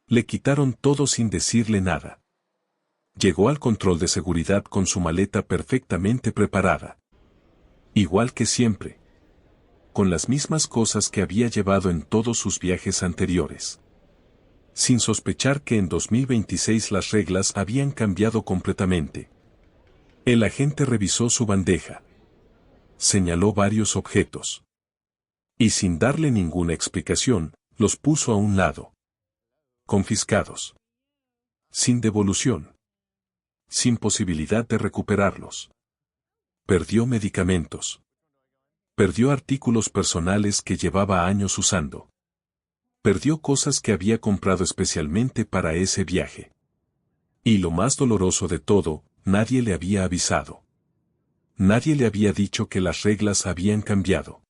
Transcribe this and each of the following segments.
Le quitaron todo sin decirle nada. Llegó al control de seguridad con su maleta perfectamente preparada. Igual que siempre. Con las mismas cosas que había llevado en todos sus viajes anteriores. Sin sospechar que en 2026 las reglas habían cambiado completamente. El agente revisó su bandeja. Señaló varios objetos. Y sin darle ninguna explicación, los puso a un lado. Confiscados. Sin devolución. Sin posibilidad de recuperarlos. Perdió medicamentos. Perdió artículos personales que llevaba años usando. Perdió cosas que había comprado especialmente para ese viaje. Y lo más doloroso de todo, nadie le había avisado. Nadie le había dicho que las reglas habían cambiado.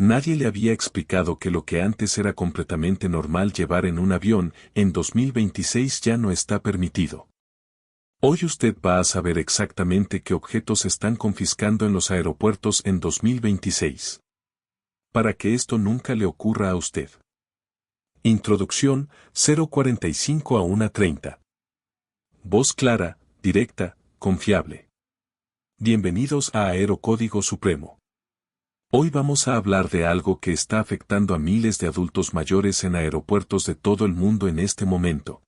Nadie le había explicado que lo que antes era completamente normal llevar en un avión, en 2026 ya no está permitido. Hoy usted va a saber exactamente qué objetos están confiscando en los aeropuertos en 2026. Para que esto nunca le ocurra a usted. Introducción, 045 a 1:30. Voz clara, directa, confiable. Bienvenidos a Aerocódigo Supremo. Hoy vamos a hablar de algo que está afectando a miles de adultos mayores en aeropuertos de todo el mundo en este momento.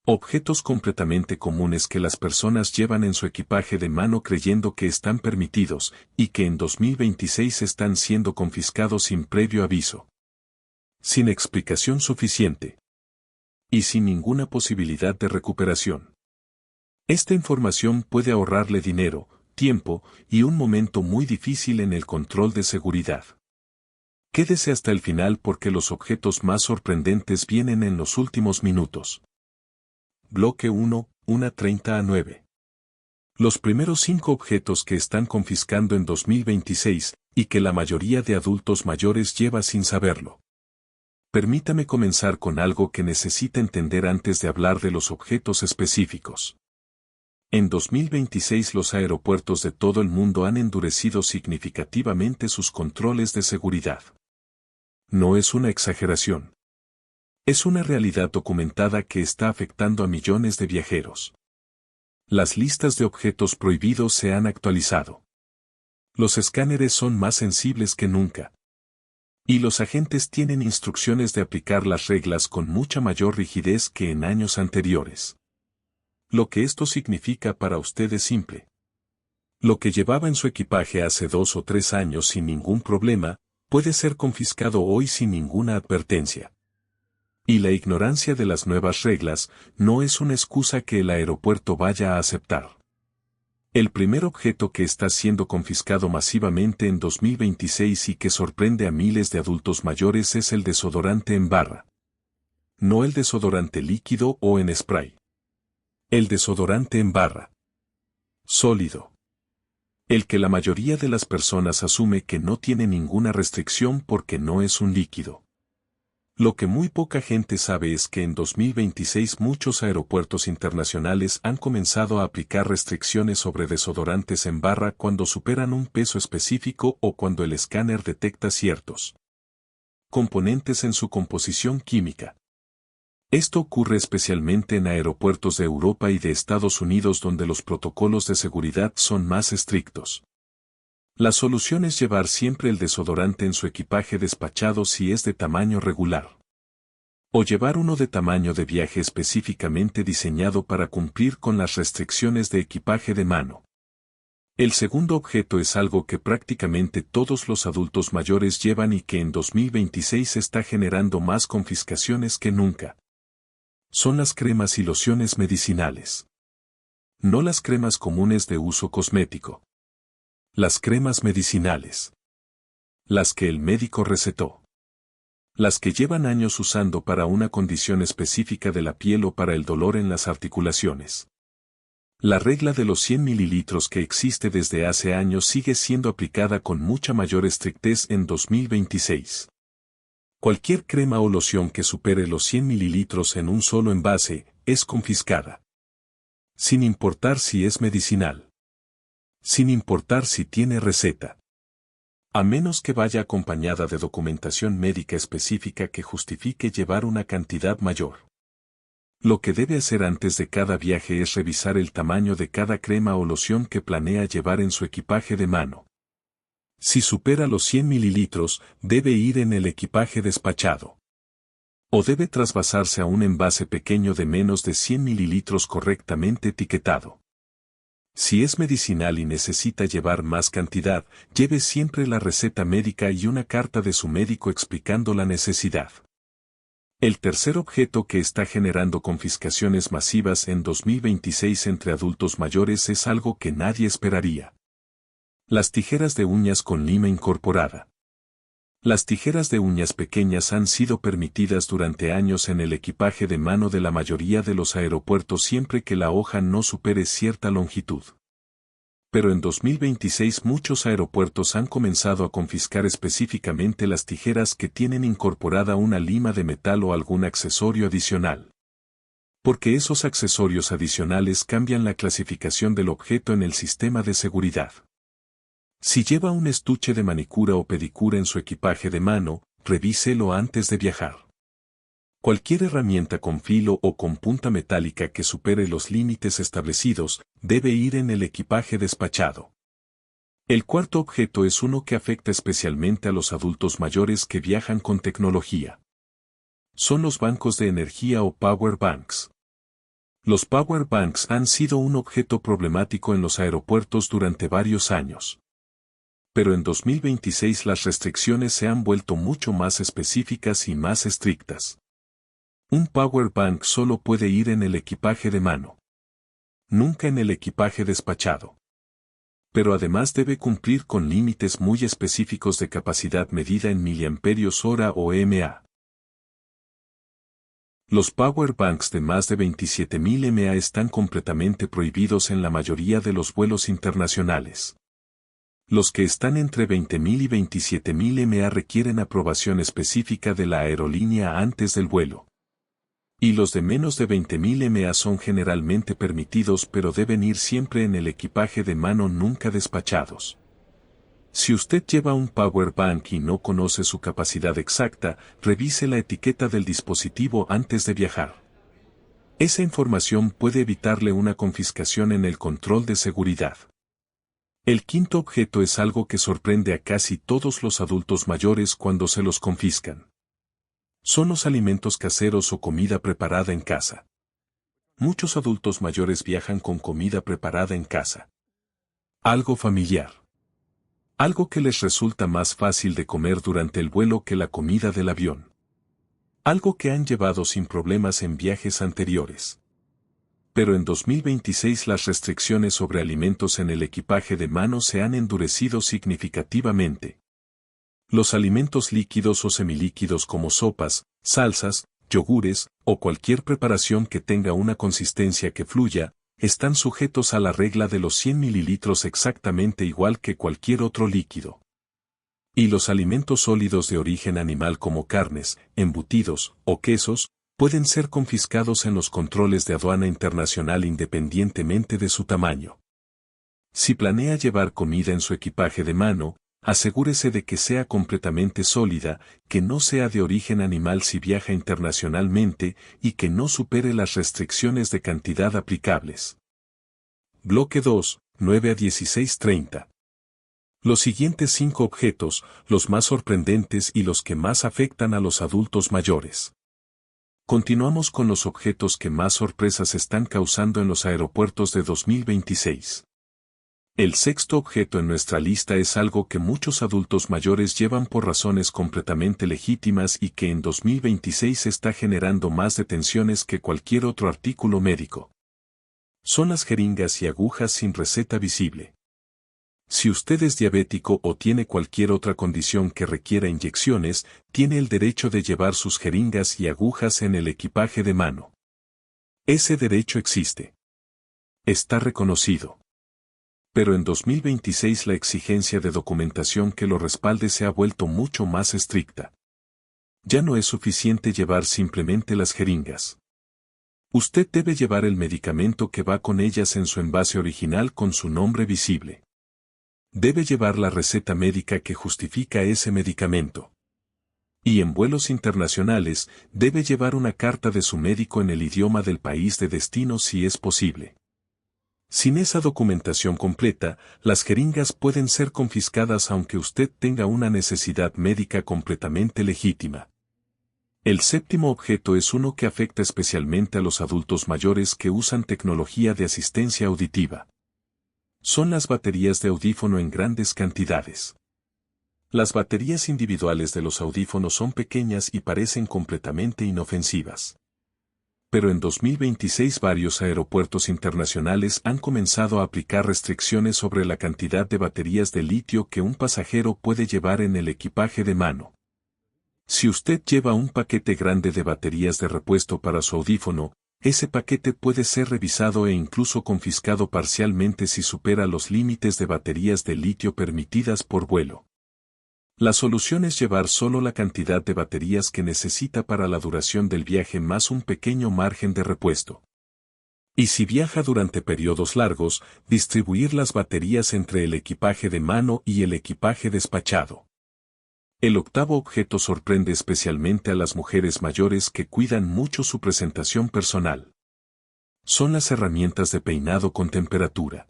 Objetos completamente comunes que las personas llevan en su equipaje de mano creyendo que están permitidos, y que en 2026 están siendo confiscados sin previo aviso. Sin explicación suficiente. Y sin ninguna posibilidad de recuperación. Esta información puede ahorrarle dinero, tiempo, y un momento muy difícil en el control de seguridad. Quédese hasta el final porque los objetos más sorprendentes vienen en los últimos minutos. Bloque 1, 1:30 a 9. Los primeros 5 objetos que están confiscando en 2026, y que la mayoría de adultos mayores lleva sin saberlo. Permítame comenzar con algo que necesita entender antes de hablar de los objetos específicos. En 2026 los aeropuertos de todo el mundo han endurecido significativamente sus controles de seguridad. No es una exageración. Es una realidad documentada que está afectando a millones de viajeros. Las listas de objetos prohibidos se han actualizado. Los escáneres son más sensibles que nunca. Y los agentes tienen instrucciones de aplicar las reglas con mucha mayor rigidez que en años anteriores. Lo que esto significa para usted es simple. Lo que llevaba en su equipaje hace 2 o 3 años sin ningún problema, puede ser confiscado hoy sin ninguna advertencia. Y la ignorancia de las nuevas reglas no es una excusa que el aeropuerto vaya a aceptar. El primer objeto que está siendo confiscado masivamente en 2026 y que sorprende a miles de adultos mayores es el desodorante en barra. No el desodorante líquido o en spray. El desodorante en barra. Sólido. El que la mayoría de las personas asume que no tiene ninguna restricción porque no es un líquido. Lo que muy poca gente sabe es que en 2026 muchos aeropuertos internacionales han comenzado a aplicar restricciones sobre desodorantes en barra cuando superan un peso específico o cuando el escáner detecta ciertos componentes en su composición química. Esto ocurre especialmente en aeropuertos de Europa y de Estados Unidos donde los protocolos de seguridad son más estrictos. La solución es llevar siempre el desodorante en su equipaje despachado si es de tamaño regular. O llevar uno de tamaño de viaje específicamente diseñado para cumplir con las restricciones de equipaje de mano. El segundo objeto es algo que prácticamente todos los adultos mayores llevan y que en 2026 está generando más confiscaciones que nunca. Son las cremas y lociones medicinales. No las cremas comunes de uso cosmético. Las cremas medicinales. Las que el médico recetó. Las que llevan años usando para una condición específica de la piel o para el dolor en las articulaciones. La regla de los 100 mililitros que existe desde hace años sigue siendo aplicada con mucha mayor estrictez en 2026. Cualquier crema o loción que supere los 100 mililitros en un solo envase, es confiscada. Sin importar si es medicinal. Sin importar si tiene receta. A menos que vaya acompañada de documentación médica específica que justifique llevar una cantidad mayor. Lo que debe hacer antes de cada viaje es revisar el tamaño de cada crema o loción que planea llevar en su equipaje de mano. Si supera los 100 mililitros, debe ir en el equipaje despachado. O debe trasvasarse a un envase pequeño de menos de 100 mililitros correctamente etiquetado. Si es medicinal y necesita llevar más cantidad, lleve siempre la receta médica y una carta de su médico explicando la necesidad. El tercer objeto que está generando confiscaciones masivas en 2026 entre adultos mayores es algo que nadie esperaría. Las tijeras de uñas con lima incorporada. Las tijeras de uñas pequeñas han sido permitidas durante años en el equipaje de mano de la mayoría de los aeropuertos siempre que la hoja no supere cierta longitud. Pero en 2026 muchos aeropuertos han comenzado a confiscar específicamente las tijeras que tienen incorporada una lima de metal o algún accesorio adicional. Porque esos accesorios adicionales cambian la clasificación del objeto en el sistema de seguridad. Si lleva un estuche de manicura o pedicura en su equipaje de mano, revíselo antes de viajar. Cualquier herramienta con filo o con punta metálica que supere los límites establecidos, debe ir en el equipaje despachado. El cuarto objeto es uno que afecta especialmente a los adultos mayores que viajan con tecnología. Son los bancos de energía o power banks. Los power banks han sido un objeto problemático en los aeropuertos durante varios años. Pero en 2026 las restricciones se han vuelto mucho más específicas y más estrictas. Un power bank solo puede ir en el equipaje de mano. Nunca en el equipaje despachado. Pero además debe cumplir con límites muy específicos de capacidad medida en miliamperios-hora o mA. Los power banks de más de 27.000 mA están completamente prohibidos en la mayoría de los vuelos internacionales. Los que están entre 20.000 y 27.000 mA requieren aprobación específica de la aerolínea antes del vuelo. Y los de menos de 20.000 mA son generalmente permitidos pero deben ir siempre en el equipaje de mano, nunca despachados. Si usted lleva un power bank y no conoce su capacidad exacta, revise la etiqueta del dispositivo antes de viajar. Esa información puede evitarle una confiscación en el control de seguridad. El quinto objeto es algo que sorprende a casi todos los adultos mayores cuando se los confiscan. Son los alimentos caseros o comida preparada en casa. Muchos adultos mayores viajan con comida preparada en casa. Algo familiar. Algo que les resulta más fácil de comer durante el vuelo que la comida del avión. Algo que han llevado sin problemas en viajes anteriores. Pero en 2026 las restricciones sobre alimentos en el equipaje de mano se han endurecido significativamente. Los alimentos líquidos o semilíquidos como sopas, salsas, yogures, o cualquier preparación que tenga una consistencia que fluya, están sujetos a la regla de los 100 mililitros exactamente igual que cualquier otro líquido. Y los alimentos sólidos de origen animal como carnes, embutidos o quesos, pueden ser confiscados en los controles de aduana internacional independientemente de su tamaño. Si planea llevar comida en su equipaje de mano, asegúrese de que sea completamente sólida, que no sea de origen animal si viaja internacionalmente y que no supere las restricciones de cantidad aplicables. Bloque 2, 9 a 16:30. Los siguientes 5 objetos, los más sorprendentes y los que más afectan a los adultos mayores. Continuamos con los objetos que más sorpresas están causando en los aeropuertos de 2026. El sexto objeto en nuestra lista es algo que muchos adultos mayores llevan por razones completamente legítimas y que en 2026 está generando más detenciones que cualquier otro artículo médico. Son las jeringas y agujas sin receta visible. Si usted es diabético o tiene cualquier otra condición que requiera inyecciones, tiene el derecho de llevar sus jeringas y agujas en el equipaje de mano. Ese derecho existe. Está reconocido. Pero en 2026 la exigencia de documentación que lo respalde se ha vuelto mucho más estricta. Ya no es suficiente llevar simplemente las jeringas. Usted debe llevar el medicamento que va con ellas en su envase original con su nombre visible. Debe llevar la receta médica que justifica ese medicamento. Y en vuelos internacionales, debe llevar una carta de su médico en el idioma del país de destino si es posible. Sin esa documentación completa, las jeringas pueden ser confiscadas aunque usted tenga una necesidad médica completamente legítima. El séptimo objeto es uno que afecta especialmente a los adultos mayores que usan tecnología de asistencia auditiva. Son las baterías de audífono en grandes cantidades. Las baterías individuales de los audífonos son pequeñas y parecen completamente inofensivas. Pero en 2026 varios aeropuertos internacionales han comenzado a aplicar restricciones sobre la cantidad de baterías de litio que un pasajero puede llevar en el equipaje de mano. Si usted lleva un paquete grande de baterías de repuesto para su audífono, ese paquete puede ser revisado e incluso confiscado parcialmente si supera los límites de baterías de litio permitidas por vuelo. La solución es llevar solo la cantidad de baterías que necesita para la duración del viaje más un pequeño margen de repuesto. Y si viaja durante periodos largos, distribuir las baterías entre el equipaje de mano y el equipaje despachado. El octavo objeto sorprende especialmente a las mujeres mayores que cuidan mucho su presentación personal. Son las herramientas de peinado con temperatura.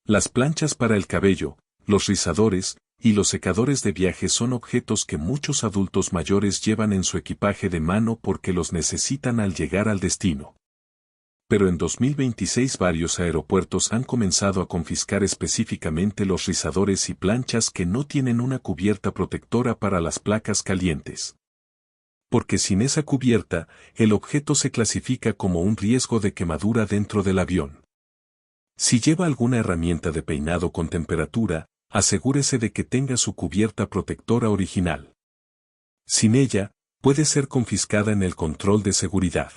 Las planchas para el cabello, los rizadores, y los secadores de viaje son objetos que muchos adultos mayores llevan en su equipaje de mano porque los necesitan al llegar al destino. Pero en 2026 varios aeropuertos han comenzado a confiscar específicamente los rizadores y planchas que no tienen una cubierta protectora para las placas calientes. Porque sin esa cubierta, el objeto se clasifica como un riesgo de quemadura dentro del avión. Si lleva alguna herramienta de peinado con temperatura, asegúrese de que tenga su cubierta protectora original. Sin ella, puede ser confiscada en el control de seguridad.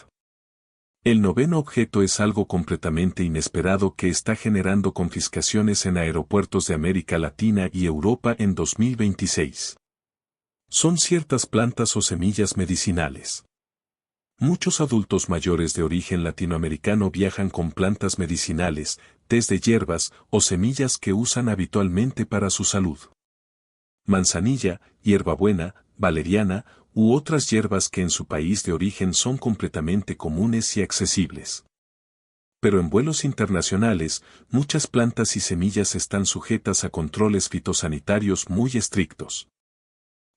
El noveno objeto es algo completamente inesperado que está generando confiscaciones en aeropuertos de América Latina y Europa en 2026. Son ciertas plantas o semillas medicinales. Muchos adultos mayores de origen latinoamericano viajan con plantas medicinales, tés de hierbas o semillas que usan habitualmente para su salud. Manzanilla, hierbabuena, valeriana, u otras hierbas que en su país de origen son completamente comunes y accesibles. Pero en vuelos internacionales, muchas plantas y semillas están sujetas a controles fitosanitarios muy estrictos.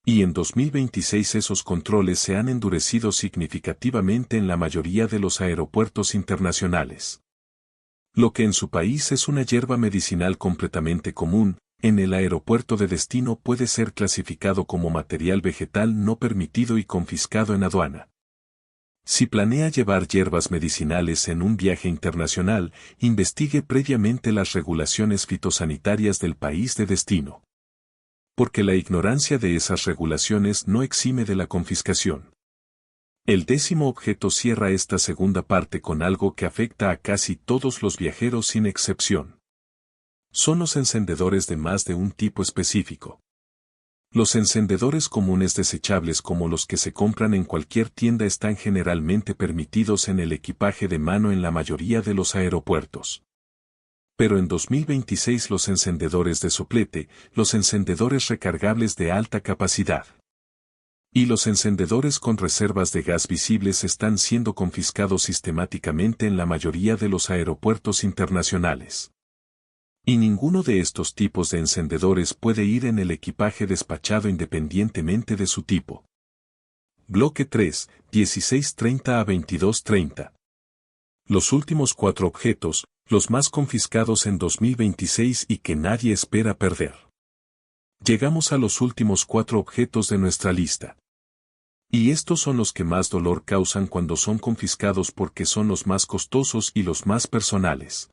Y en 2026 esos controles se han endurecido significativamente en la mayoría de los aeropuertos internacionales. Lo que en su país es una hierba medicinal completamente común, en el aeropuerto de destino puede ser clasificado como material vegetal no permitido y confiscado en aduana. Si planea llevar hierbas medicinales en un viaje internacional, investigue previamente las regulaciones fitosanitarias del país de destino. Porque la ignorancia de esas regulaciones no exime de la confiscación. El décimo objeto cierra esta segunda parte con algo que afecta a casi todos los viajeros sin excepción. Son los encendedores de más de un tipo específico. Los encendedores comunes desechables como los que se compran en cualquier tienda están generalmente permitidos en el equipaje de mano en la mayoría de los aeropuertos. Pero en 2026 los encendedores de soplete, los encendedores recargables de alta capacidad y los encendedores con reservas de gas visibles están siendo confiscados sistemáticamente en la mayoría de los aeropuertos internacionales. Y ninguno de estos tipos de encendedores puede ir en el equipaje despachado independientemente de su tipo. Bloque 3, 1630 a 2230. Los últimos 4 objetos, los más confiscados en 2026 y que nadie espera perder. Llegamos a los últimos 4 objetos de nuestra lista. Y estos son los que más dolor causan cuando son confiscados porque son los más costosos y los más personales.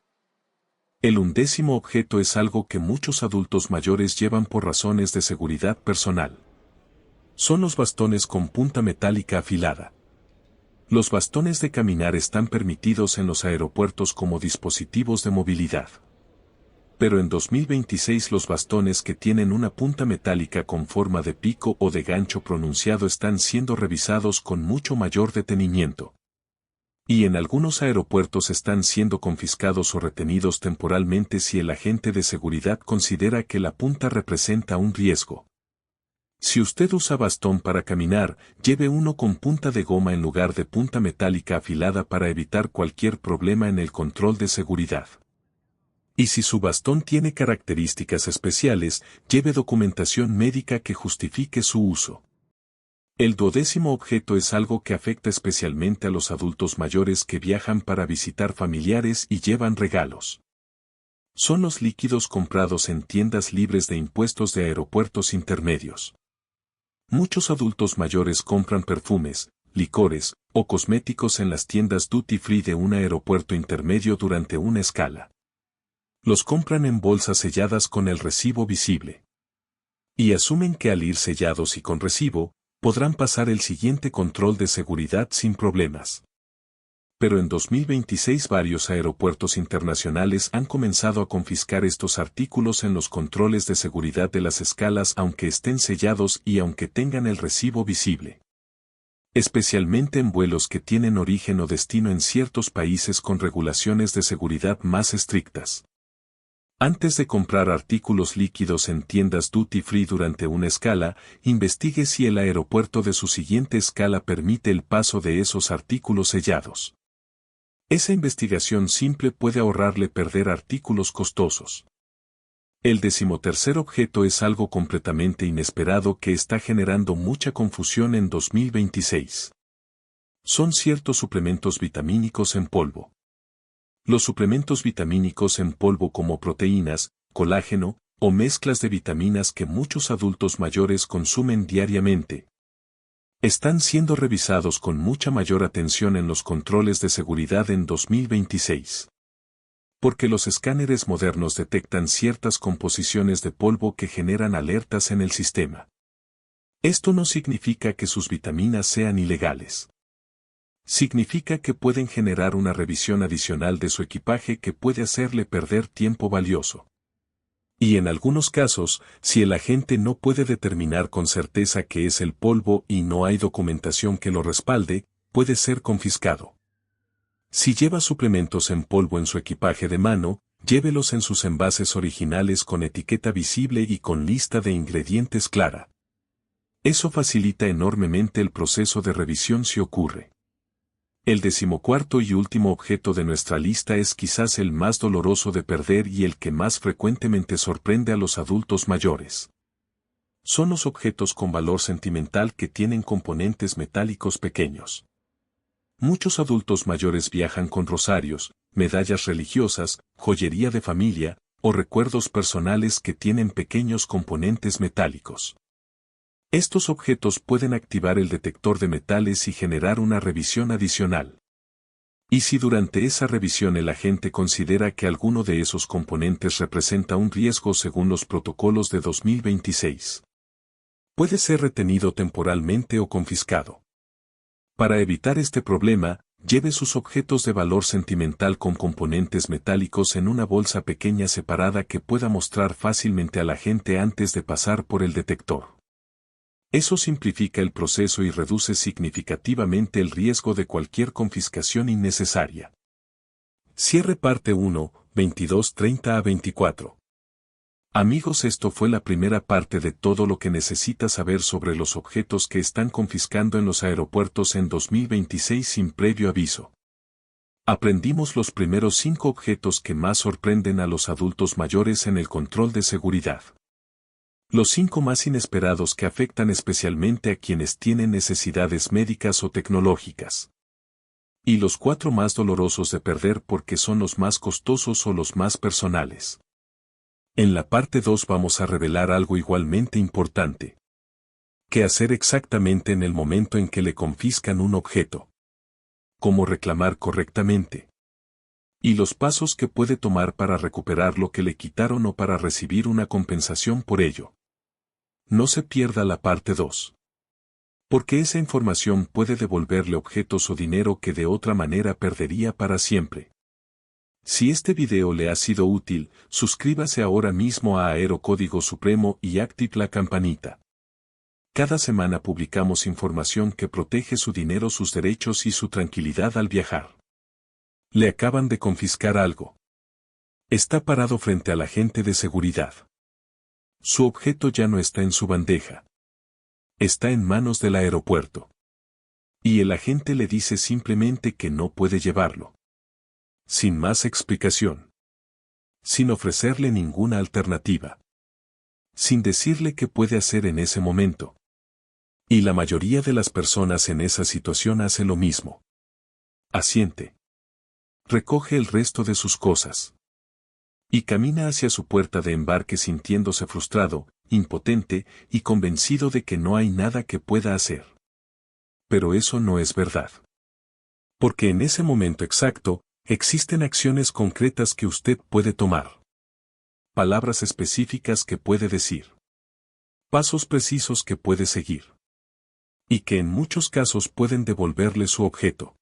El 11º objeto es algo que muchos adultos mayores llevan por razones de seguridad personal. Son los bastones con punta metálica afilada. Los bastones de caminar están permitidos en los aeropuertos como dispositivos de movilidad. Pero en 2026 los bastones que tienen una punta metálica con forma de pico o de gancho pronunciado están siendo revisados con mucho mayor detenimiento. Y en algunos aeropuertos están siendo confiscados o retenidos temporalmente si el agente de seguridad considera que la punta representa un riesgo. Si usted usa bastón para caminar, lleve uno con punta de goma en lugar de punta metálica afilada para evitar cualquier problema en el control de seguridad. Y si su bastón tiene características especiales, lleve documentación médica que justifique su uso. El 12º objeto es algo que afecta especialmente a los adultos mayores que viajan para visitar familiares y llevan regalos. Son los líquidos comprados en tiendas libres de impuestos de aeropuertos intermedios. Muchos adultos mayores compran perfumes, licores o cosméticos en las tiendas duty free de un aeropuerto intermedio durante una escala. Los compran en bolsas selladas con el recibo visible. Y asumen que al ir sellados y con recibo, podrán pasar el siguiente control de seguridad sin problemas. Pero en 2026 varios aeropuertos internacionales han comenzado a confiscar estos artículos en los controles de seguridad de las escalas aunque estén sellados y aunque tengan el recibo visible. Especialmente en vuelos que tienen origen o destino en ciertos países con regulaciones de seguridad más estrictas. Antes de comprar artículos líquidos en tiendas duty free durante una escala, investigue si el aeropuerto de su siguiente escala permite el paso de esos artículos sellados. Esa investigación simple puede ahorrarle perder artículos costosos. El 13º objeto es algo completamente inesperado que está generando mucha confusión en 2026. Son ciertos suplementos vitamínicos en polvo. Los suplementos vitamínicos en polvo como proteínas, colágeno, o mezclas de vitaminas que muchos adultos mayores consumen diariamente, están siendo revisados con mucha mayor atención en los controles de seguridad en 2026. Porque los escáneres modernos detectan ciertas composiciones de polvo que generan alertas en el sistema. Esto no significa que sus vitaminas sean ilegales. Significa que pueden generar una revisión adicional de su equipaje que puede hacerle perder tiempo valioso. Y en algunos casos, si el agente no puede determinar con certeza qué es el polvo y no hay documentación que lo respalde, puede ser confiscado. Si lleva suplementos en polvo en su equipaje de mano, llévelos en sus envases originales con etiqueta visible y con lista de ingredientes clara. Eso facilita enormemente el proceso de revisión si ocurre. El 14º y último objeto de nuestra lista es quizás el más doloroso de perder y el que más frecuentemente sorprende a los adultos mayores. Son los objetos con valor sentimental que tienen componentes metálicos pequeños. Muchos adultos mayores viajan con rosarios, medallas religiosas, joyería de familia, o recuerdos personales que tienen pequeños componentes metálicos. Estos objetos pueden activar el detector de metales y generar una revisión adicional. ¿Y si durante esa revisión el agente considera que alguno de esos componentes representa un riesgo según los protocolos de 2026? Puede ser retenido temporalmente o confiscado. Para evitar este problema, lleve sus objetos de valor sentimental con componentes metálicos en una bolsa pequeña separada que pueda mostrar fácilmente al agente antes de pasar por el detector. Eso simplifica el proceso y reduce significativamente el riesgo de cualquier confiscación innecesaria. Cierre parte 1, 22:30 a 24. Amigos, esto fue la primera parte de todo lo que necesita saber sobre los objetos que están confiscando en los aeropuertos en 2026 sin previo aviso. Aprendimos los primeros 5 objetos que más sorprenden a los adultos mayores en el control de seguridad. Los 5 más inesperados que afectan especialmente a quienes tienen necesidades médicas o tecnológicas. Y los 4 más dolorosos de perder porque son los más costosos o los más personales. En la parte 2 vamos a revelar algo igualmente importante. ¿Qué hacer exactamente en el momento en que le confiscan un objeto? ¿Cómo reclamar correctamente? Y los pasos que puede tomar para recuperar lo que le quitaron o para recibir una compensación por ello. No se pierda la parte 2. Porque esa información puede devolverle objetos o dinero que de otra manera perdería para siempre. Si este video le ha sido útil, suscríbase ahora mismo a Aerocódigo Supremo y active la campanita. Cada semana publicamos información que protege su dinero, sus derechos y su tranquilidad al viajar. Le acaban de confiscar algo. Está parado frente al agente de seguridad. Su objeto ya no está en su bandeja. Está en manos del aeropuerto. Y el agente le dice simplemente que no puede llevarlo. Sin más explicación. Sin ofrecerle ninguna alternativa. Sin decirle qué puede hacer en ese momento. Y la mayoría de las personas en esa situación hace lo mismo. Asiente. Recoge el resto de sus cosas. Y camina hacia su puerta de embarque sintiéndose frustrado, impotente y convencido de que no hay nada que pueda hacer. Pero eso no es verdad. Porque en ese momento exacto, existen acciones concretas que usted puede tomar. Palabras específicas que puede decir. Pasos precisos que puede seguir. Y que en muchos casos pueden devolverle su objeto.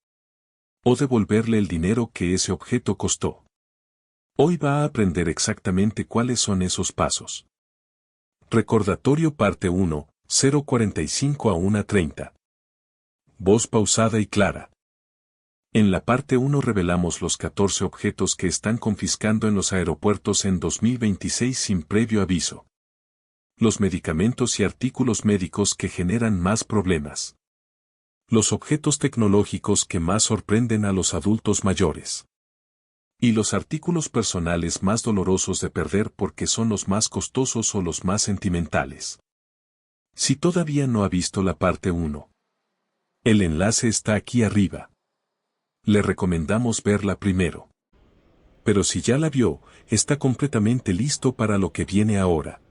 O devolverle el dinero que ese objeto costó. Hoy va a aprender exactamente cuáles son esos pasos. Recordatorio parte 1, 0:45 a 1:30. Voz pausada y clara. En la parte 1 revelamos los 14 objetos que están confiscando en los aeropuertos en 2026 sin previo aviso. Los medicamentos y artículos médicos que generan más problemas. Los objetos tecnológicos que más sorprenden a los adultos mayores. Y los artículos personales más dolorosos de perder porque son los más costosos o los más sentimentales. Si todavía no ha visto la parte 1, el enlace está aquí arriba. Le recomendamos verla primero. Pero si ya la vio, está completamente listo para lo que viene ahora.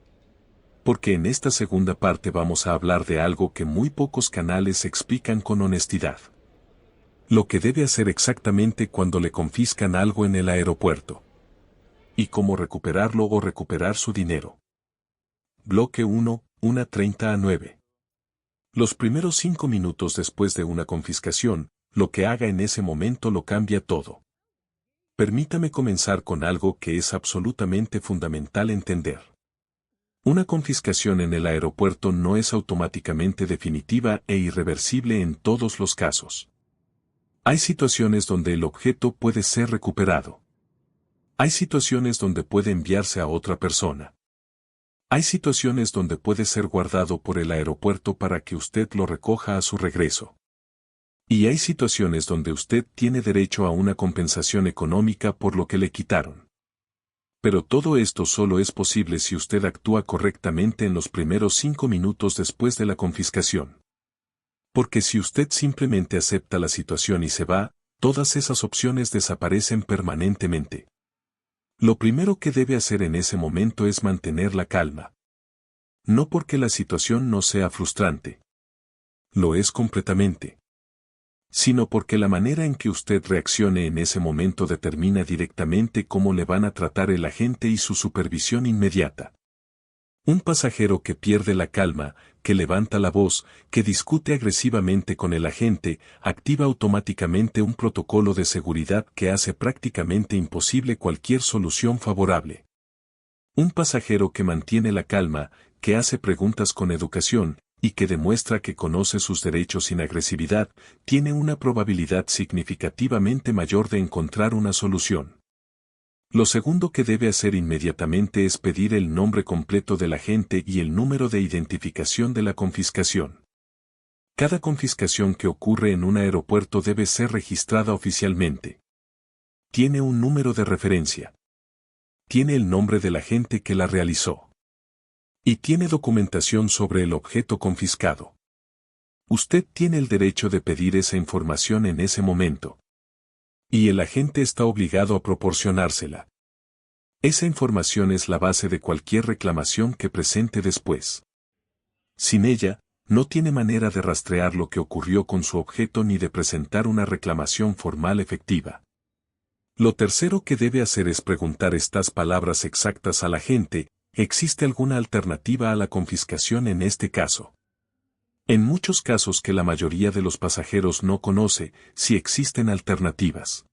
Porque en esta segunda parte vamos a hablar de algo que muy pocos canales explican con honestidad. Lo que debe hacer exactamente cuando le confiscan algo en el aeropuerto. Y cómo recuperarlo o recuperar su dinero. Bloque 1, 1:30 a 9. Los primeros 5 minutos después de una confiscación, lo que haga en ese momento lo cambia todo. Permítame comenzar con algo que es absolutamente fundamental entender. Una confiscación en el aeropuerto no es automáticamente definitiva e irreversible en todos los casos. Hay situaciones donde el objeto puede ser recuperado. Hay situaciones donde puede enviarse a otra persona. Hay situaciones donde puede ser guardado por el aeropuerto para que usted lo recoja a su regreso. Y hay situaciones donde usted tiene derecho a una compensación económica por lo que le quitaron. Pero todo esto solo es posible si usted actúa correctamente en los primeros 5 minutos después de la confiscación. Porque si usted simplemente acepta la situación y se va, todas esas opciones desaparecen permanentemente. Lo primero que debe hacer en ese momento es mantener la calma. No porque la situación no sea frustrante. Lo es completamente. Sino porque la manera en que usted reaccione en ese momento determina directamente cómo le van a tratar el agente y su supervisión inmediata. Un pasajero que pierde la calma, que levanta la voz, que discute agresivamente con el agente, activa automáticamente un protocolo de seguridad que hace prácticamente imposible cualquier solución favorable. Un pasajero que mantiene la calma, que hace preguntas con educación, y que demuestra que conoce sus derechos sin agresividad, tiene una probabilidad significativamente mayor de encontrar una solución. Lo segundo que debe hacer inmediatamente es pedir el nombre completo del agente y el número de identificación de la confiscación. Cada confiscación que ocurre en un aeropuerto debe ser registrada oficialmente. Tiene un número de referencia. Tiene el nombre del agente que la realizó. Y tiene documentación sobre el objeto confiscado. Usted tiene el derecho de pedir esa información en ese momento. Y el agente está obligado a proporcionársela. Esa información es la base de cualquier reclamación que presente después. Sin ella, no tiene manera de rastrear lo que ocurrió con su objeto ni de presentar una reclamación formal efectiva. Lo tercero que debe hacer es preguntar estas palabras exactas al agente: ¿existe alguna alternativa a la confiscación en este caso? En muchos casos que la mayoría de los pasajeros no conoce, si existen alternativas.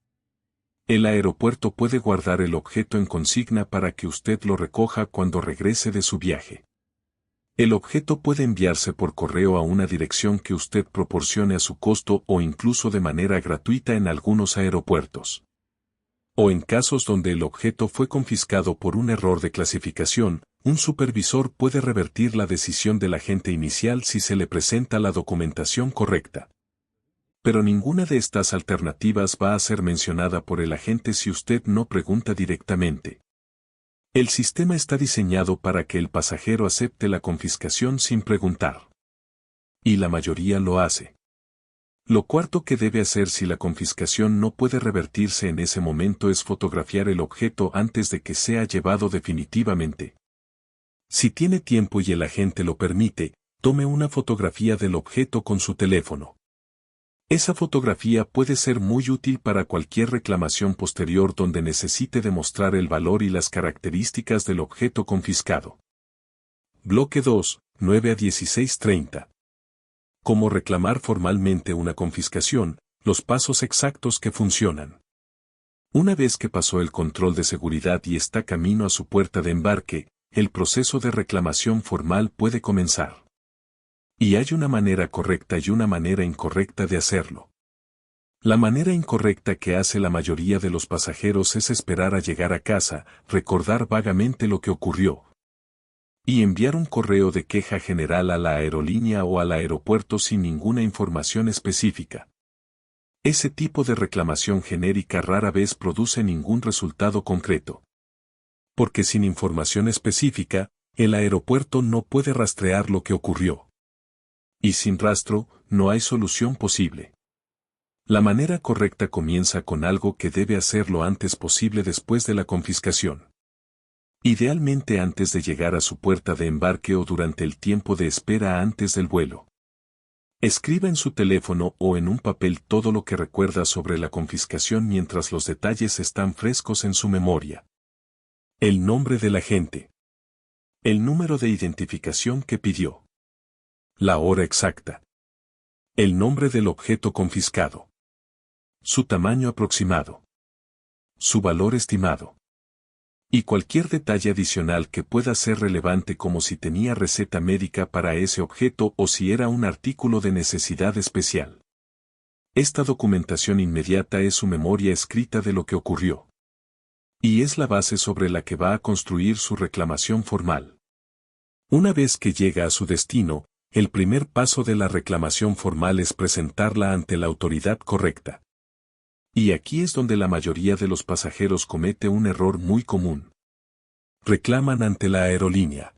El aeropuerto puede guardar el objeto en consigna para que usted lo recoja cuando regrese de su viaje. El objeto puede enviarse por correo a una dirección que usted proporcione a su costo o incluso de manera gratuita en algunos aeropuertos. O en casos donde el objeto fue confiscado por un error de clasificación, un supervisor puede revertir la decisión del agente inicial si se le presenta la documentación correcta. Pero ninguna de estas alternativas va a ser mencionada por el agente si usted no pregunta directamente. El sistema está diseñado para que el pasajero acepte la confiscación sin preguntar. Y la mayoría lo hace. Lo cuarto que debe hacer si la confiscación no puede revertirse en ese momento es fotografiar el objeto antes de que sea llevado definitivamente. Si tiene tiempo y el agente lo permite, tome una fotografía del objeto con su teléfono. Esa fotografía puede ser muy útil para cualquier reclamación posterior donde necesite demostrar el valor y las características del objeto confiscado. Bloque 2, 9 a 16:30. Cómo reclamar formalmente una confiscación, los pasos exactos que funcionan. Una vez que pasó el control de seguridad y está camino a su puerta de embarque, el proceso de reclamación formal puede comenzar. Y hay una manera correcta y una manera incorrecta de hacerlo. La manera incorrecta que hace la mayoría de los pasajeros es esperar a llegar a casa, recordar vagamente lo que ocurrió, y enviar un correo de queja general a la aerolínea o al aeropuerto sin ninguna información específica. Ese tipo de reclamación genérica rara vez produce ningún resultado concreto. Porque sin información específica, el aeropuerto no puede rastrear lo que ocurrió. Y sin rastro, no hay solución posible. La manera correcta comienza con algo que debe hacer lo antes posible después de la confiscación. Idealmente antes de llegar a su puerta de embarque o durante el tiempo de espera antes del vuelo. Escriba en su teléfono o en un papel todo lo que recuerda sobre la confiscación mientras los detalles están frescos en su memoria. El nombre del agente. El número de identificación que pidió. La hora exacta. El nombre del objeto confiscado. Su tamaño aproximado. Su valor estimado. Y cualquier detalle adicional que pueda ser relevante como si tenía receta médica para ese objeto o si era un artículo de necesidad especial. Esta documentación inmediata es su memoria escrita de lo que ocurrió. Y es la base sobre la que va a construir su reclamación formal. Una vez que llega a su destino, el primer paso de la reclamación formal es presentarla ante la autoridad correcta. Y aquí es donde la mayoría de los pasajeros comete un error muy común. Reclaman ante la aerolínea.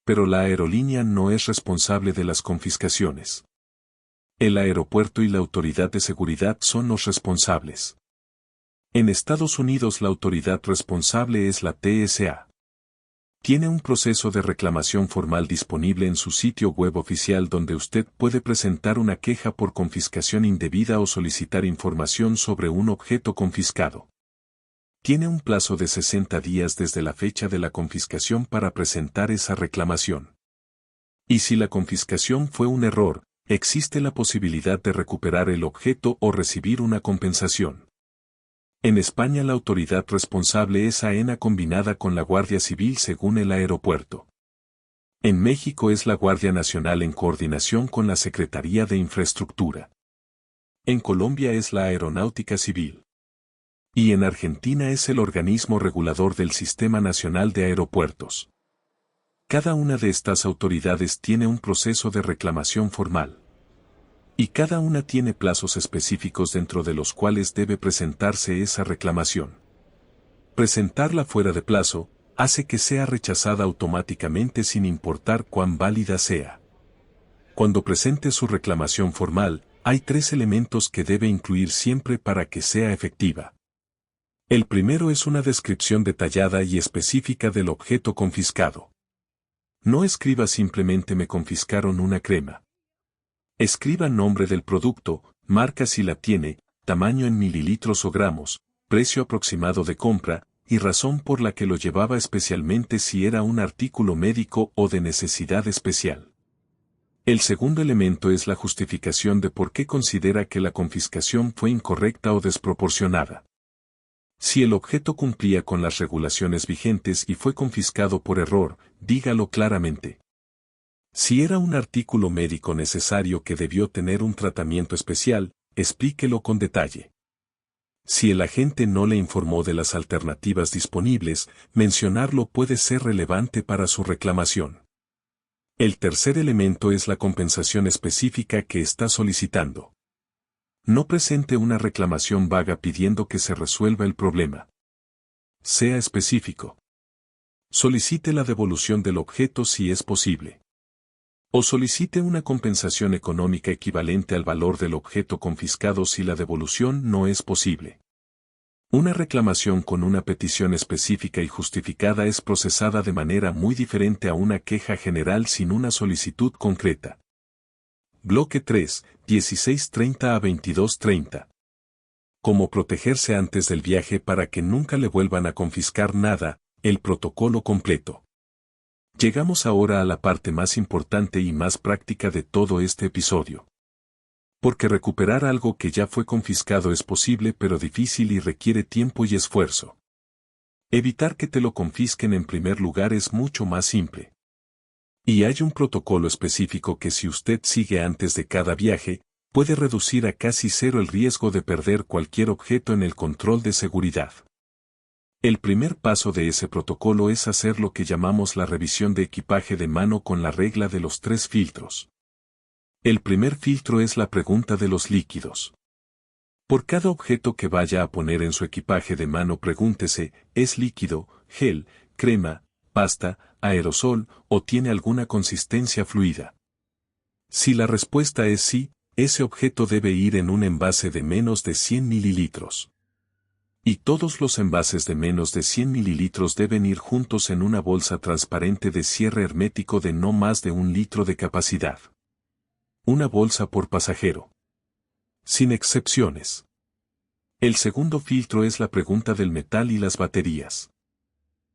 Pero la aerolínea no es responsable de las confiscaciones. El aeropuerto y la autoridad de seguridad son los responsables. En Estados Unidos la autoridad responsable es la TSA. Tiene un proceso de reclamación formal disponible en su sitio web oficial donde usted puede presentar una queja por confiscación indebida o solicitar información sobre un objeto confiscado. Tiene un plazo de 60 días desde la fecha de la confiscación para presentar esa reclamación. Y si la confiscación fue un error, existe la posibilidad de recuperar el objeto o recibir una compensación. En España la autoridad responsable es AENA combinada con la Guardia Civil según el aeropuerto. En México es la Guardia Nacional en coordinación con la Secretaría de Infraestructura. En Colombia es la Aeronáutica Civil. Y en Argentina es el organismo regulador del Sistema Nacional de Aeropuertos. Cada una de estas autoridades tiene un proceso de reclamación formal. Y cada una tiene plazos específicos dentro de los cuales debe presentarse esa reclamación. Presentarla fuera de plazo hace que sea rechazada automáticamente sin importar cuán válida sea. Cuando presente su reclamación formal, hay 3 elementos que debe incluir siempre para que sea efectiva. El primero es una descripción detallada y específica del objeto confiscado. No escriba simplemente me confiscaron una crema. Escriba nombre del producto, marca si la tiene, tamaño en mililitros o gramos, precio aproximado de compra, y razón por la que lo llevaba especialmente si era un artículo médico o de necesidad especial. El segundo elemento es la justificación de por qué considera que la confiscación fue incorrecta o desproporcionada. Si el objeto cumplía con las regulaciones vigentes y fue confiscado por error, dígalo claramente. Si era un artículo médico necesario que debió tener un tratamiento especial, explíquelo con detalle. Si el agente no le informó de las alternativas disponibles, mencionarlo puede ser relevante para su reclamación. El tercer elemento es la compensación específica que está solicitando. No presente una reclamación vaga pidiendo que se resuelva el problema. Sea específico. Solicite la devolución del objeto si es posible. O solicite una compensación económica equivalente al valor del objeto confiscado si la devolución no es posible. Una reclamación con una petición específica y justificada es procesada de manera muy diferente a una queja general sin una solicitud concreta. Bloque 3, 16:30 a 22:30. Cómo protegerse antes del viaje para que nunca le vuelvan a confiscar nada, el protocolo completo. Llegamos ahora a la parte más importante y más práctica de todo este episodio. Porque recuperar algo que ya fue confiscado es posible pero difícil y requiere tiempo y esfuerzo. Evitar que te lo confisquen en primer lugar es mucho más simple. Y hay un protocolo específico que si usted sigue antes de cada viaje, puede reducir a casi cero el riesgo de perder cualquier objeto en el control de seguridad. El primer paso de ese protocolo es hacer lo que llamamos la revisión de equipaje de mano con la regla de los 3 filtros. El primer filtro es la pregunta de los líquidos. Por cada objeto que vaya a poner en su equipaje de mano pregúntese, ¿es líquido, gel, crema, pasta, aerosol o tiene alguna consistencia fluida? Si la respuesta es sí, ese objeto debe ir en un envase de menos de 100 mililitros. Y todos los envases de menos de 100 mililitros deben ir juntos en una bolsa transparente de cierre hermético de no más de 1 litro de capacidad. Una bolsa por pasajero. Sin excepciones. El segundo filtro es la pregunta del metal y las baterías.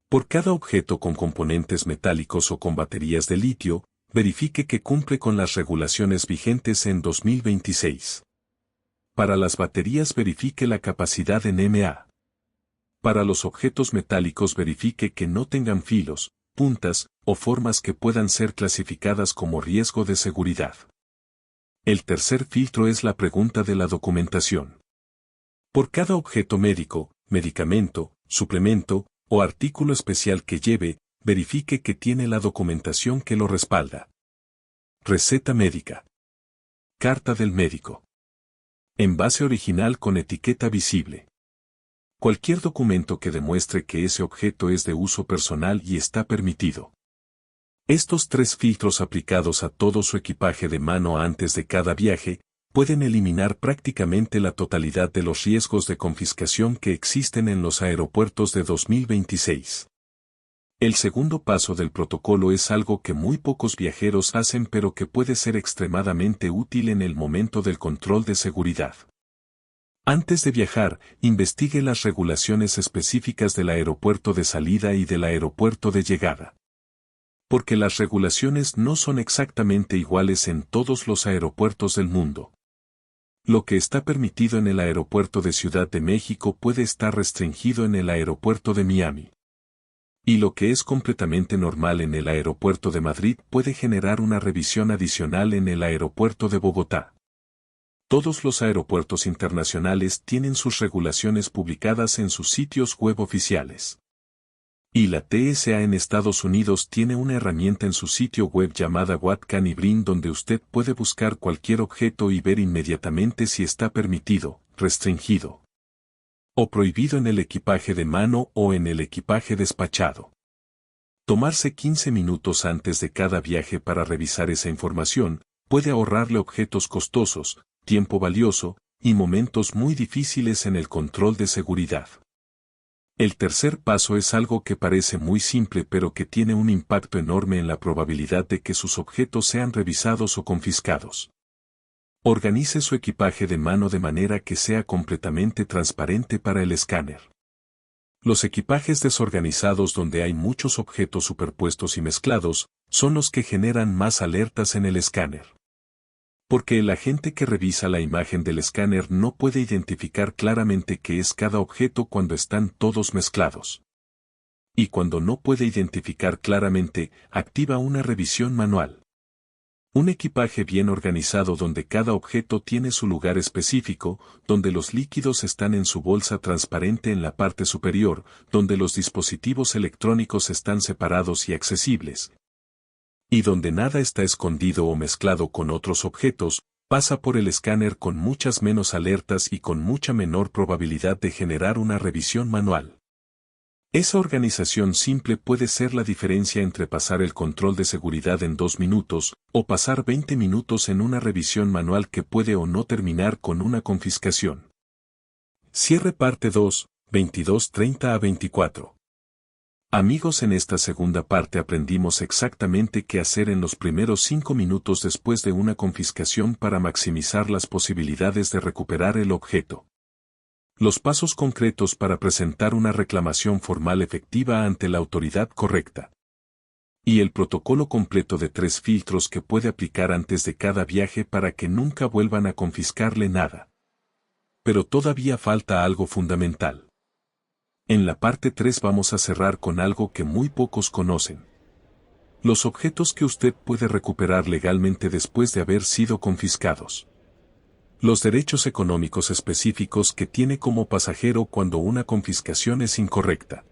Por cada objeto con componentes metálicos o con baterías de litio, verifique que cumple con las regulaciones vigentes en 2026. Para las baterías verifique la capacidad en mA. Para los objetos metálicos verifique que no tengan filos, puntas o formas que puedan ser clasificadas como riesgo de seguridad. El tercer filtro es la pregunta de la documentación. Por cada objeto médico, medicamento, suplemento o artículo especial que lleve, verifique que tiene la documentación que lo respalda. Receta médica. Carta del médico. Envase original con etiqueta visible. Cualquier documento que demuestre que ese objeto es de uso personal y está permitido. Estos 3 filtros aplicados a todo su equipaje de mano antes de cada viaje, pueden eliminar prácticamente la totalidad de los riesgos de confiscación que existen en los aeropuertos de 2026. El segundo paso del protocolo es algo que muy pocos viajeros hacen pero que puede ser extremadamente útil en el momento del control de seguridad. Antes de viajar, investigue las regulaciones específicas del aeropuerto de salida y del aeropuerto de llegada. Porque las regulaciones no son exactamente iguales en todos los aeropuertos del mundo. Lo que está permitido en el aeropuerto de Ciudad de México puede estar restringido en el aeropuerto de Miami. Y lo que es completamente normal en el aeropuerto de Madrid puede generar una revisión adicional en el aeropuerto de Bogotá. Todos los aeropuertos internacionales tienen sus regulaciones publicadas en sus sitios web oficiales. Y la TSA en Estados Unidos tiene una herramienta en su sitio web llamada What Can I Bring donde usted puede buscar cualquier objeto y ver inmediatamente si está permitido, restringido o prohibido en el equipaje de mano o en el equipaje despachado. Tomarse 15 minutos antes de cada viaje para revisar esa información puede ahorrarle objetos costosos, tiempo valioso y momentos muy difíciles en el control de seguridad. El tercer paso es algo que parece muy simple pero que tiene un impacto enorme en la probabilidad de que sus objetos sean revisados o confiscados. Organice su equipaje de mano de manera que sea completamente transparente para el escáner. Los equipajes desorganizados donde hay muchos objetos superpuestos y mezclados, son los que generan más alertas en el escáner. Porque el agente que revisa la imagen del escáner no puede identificar claramente qué es cada objeto cuando están todos mezclados. Y cuando no puede identificar claramente, activa una revisión manual. Un equipaje bien organizado donde cada objeto tiene su lugar específico, donde los líquidos están en su bolsa transparente en la parte superior, donde los dispositivos electrónicos están separados y accesibles, y donde nada está escondido o mezclado con otros objetos, pasa por el escáner con muchas menos alertas y con mucha menor probabilidad de generar una revisión manual. Esa organización simple puede ser la diferencia entre pasar el control de seguridad en 2 minutos, o pasar 20 minutos en una revisión manual que puede o no terminar con una confiscación. Cierre parte 2, 22:30 a 24. Amigos, en esta segunda parte aprendimos exactamente qué hacer en los primeros 5 minutos después de una confiscación para maximizar las posibilidades de recuperar el objeto. Los pasos concretos para presentar una reclamación formal efectiva ante la autoridad correcta. Y el protocolo completo de 3 filtros que puede aplicar antes de cada viaje para que nunca vuelvan a confiscarle nada. Pero todavía falta algo fundamental. En la parte 3 vamos a cerrar con algo que muy pocos conocen. Los objetos que usted puede recuperar legalmente después de haber sido confiscados. Los derechos económicos específicos que tiene como pasajero cuando una confiscación es incorrecta.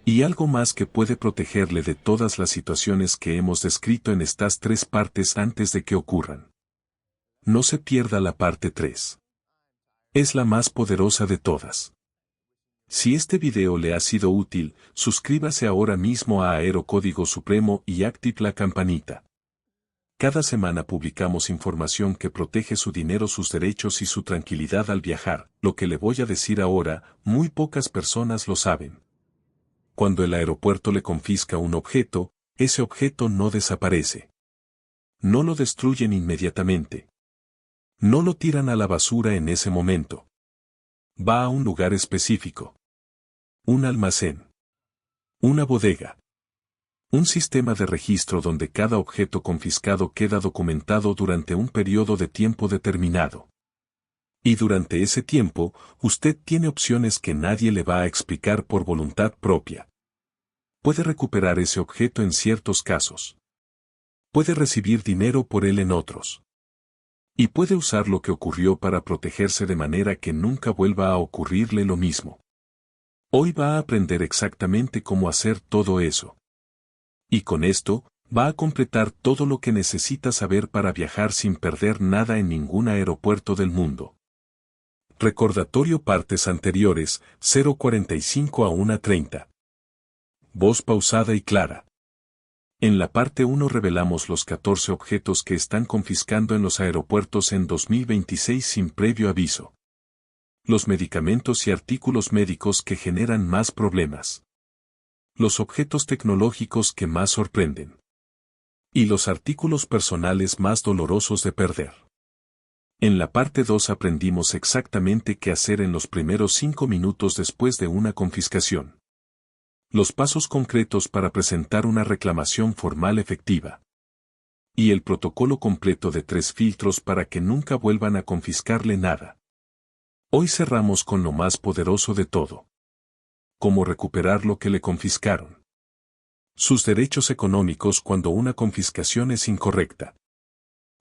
Y algo más que puede protegerle de todas las situaciones que hemos descrito en estas 3 partes antes de que ocurran. No se pierda la parte 3. Es la más poderosa de todas. Si este video le ha sido útil, suscríbase ahora mismo a Aerocódigo Supremo y active la campanita. Cada semana publicamos información que protege su dinero, sus derechos y su tranquilidad al viajar. Lo que le voy a decir ahora, muy pocas personas lo saben. Cuando el aeropuerto le confisca un objeto, ese objeto no desaparece. No lo destruyen inmediatamente. No lo tiran a la basura en ese momento. Va a un lugar específico. Un almacén. Una bodega. Un sistema de registro donde cada objeto confiscado queda documentado durante un periodo de tiempo determinado. Y durante ese tiempo, usted tiene opciones que nadie le va a explicar por voluntad propia. Puede recuperar ese objeto en ciertos casos. Puede recibir dinero por él en otros. Y puede usar lo que ocurrió para protegerse de manera que nunca vuelva a ocurrirle lo mismo. Hoy va a aprender exactamente cómo hacer todo eso. Y con esto, va a completar todo lo que necesita saber para viajar sin perder nada en ningún aeropuerto del mundo. Recordatorio: partes anteriores, 0:45 a 1:30. Voz pausada y clara. En la parte 1 revelamos los 14 objetos que están confiscando en los aeropuertos en 2026 sin previo aviso. Los medicamentos y artículos médicos que generan más problemas. Los objetos tecnológicos que más sorprenden. Y los artículos personales más dolorosos de perder. En la parte 2 aprendimos exactamente qué hacer en los primeros 5 minutos después de una confiscación. Los pasos concretos para presentar una reclamación formal efectiva. Y el protocolo completo de 3 filtros para que nunca vuelvan a confiscarle nada. Hoy cerramos con lo más poderoso de todo. Cómo recuperar lo que le confiscaron. Sus derechos económicos cuando una confiscación es incorrecta.